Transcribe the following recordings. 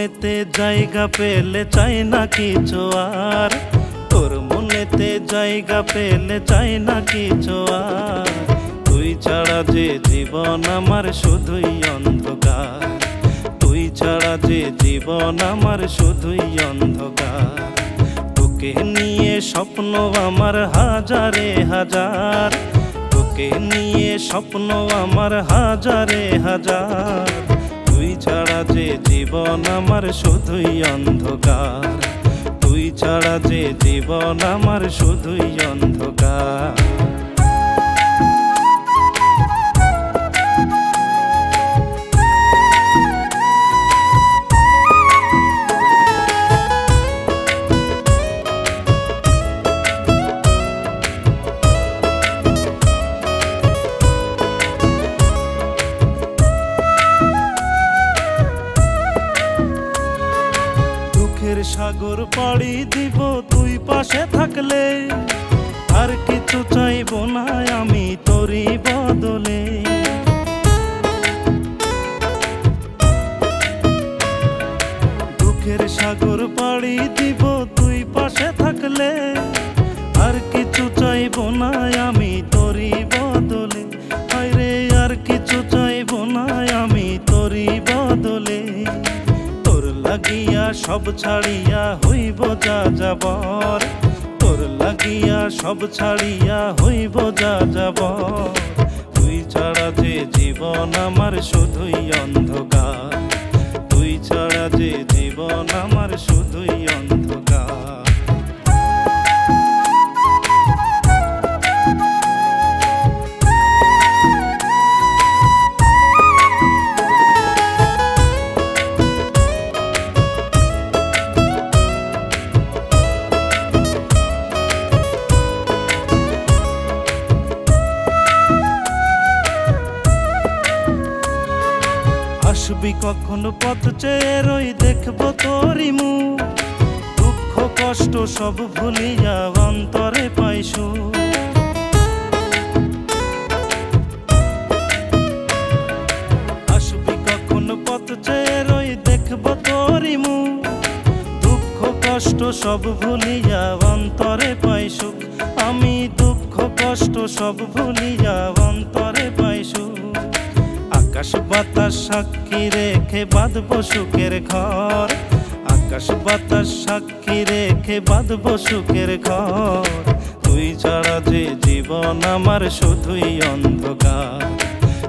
মনেতে জায়গা পেলে চাই না কিছু আর, তোর মনেতে জায়গা পেলে চাই না কিছু আর। তুই ছাড়া যে জীবন আমার শুধুই অন্ধকার, তুই ছাড়া যে জীবন আমার শুধুই অন্ধকার। তোকে নিয়ে স্বপ্ন আমার হাজারে হাজার, তোকে নিয়ে স্বপ্ন আমার হাজারে হাজার। তুই ছাড়া যে জীবন আমার শুধুই অন্ধকার, তুই ছাড়া যে জীবন আমার শুধুই অন্ধকার। সাগর পাড়ি দিব তুই পাশে থাকলে, আর কিছু চাইব না আমি তোরই বদলে। দুঃখের সাগর পাড়ি দিব তুই পাশে থাকলে, আর কিছু চাইব না আমি তোরই বদলে। আরে আর কিছু চাইব না আমি তোরই বদলে। লাগিয়া সব ছাড়িয়া হইব যা যাবর, তোর লাগিয়া সব ছাড়িয়া হইব যা যাবর। তুই ছাড়া যে জীবন আমার শুধুই অন্ধকার, তুই ছাড়া যে জীবন আমার শুধুই অন্ধকার। আসবি কখন পথ চেয়ে রই দেখব তোরই মুখ, দুঃখ কষ্ট সব ভুলিয়া অন্তরে পাই সুখ। আসবি কখন পথ চেয়ে রই দেখব তোরই মুখ, দুঃখ কষ্ট সব ভুলিয়া অন্তরে পাই সুখ। আমি দুঃখ কষ্ট সব ভুলিয়া অন্তরে পাই সুখ। আকাশ বাতাস সাক্ষী রেখে বাঁধব সুখের ঘর, আকাশ বাতাস সাক্ষী রেখে বাঁধব সুখের ঘর। তুই ছাড়া যে জীবন আমার শুধুই অন্ধকার,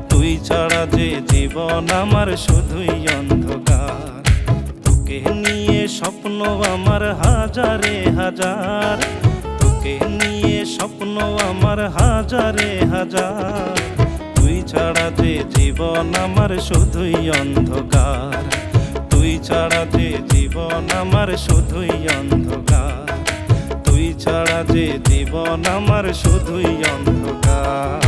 তুই ছাড়া যে জীবন আমার শুধুই অন্ধকার। তোকে নিয়ে স্বপ্ন আমার হাজারে হাজার, তোকে নিয়ে স্বপ্ন আমার হাজারে হাজার। তুই ছাড়া যে জীবন আমার শুধুই অন্ধকার, তুই ছাড়া যে জীবন আমার শুধুই অন্ধকার, তুই ছাড়া যে জীবন আমার শুধুই অন্ধকার।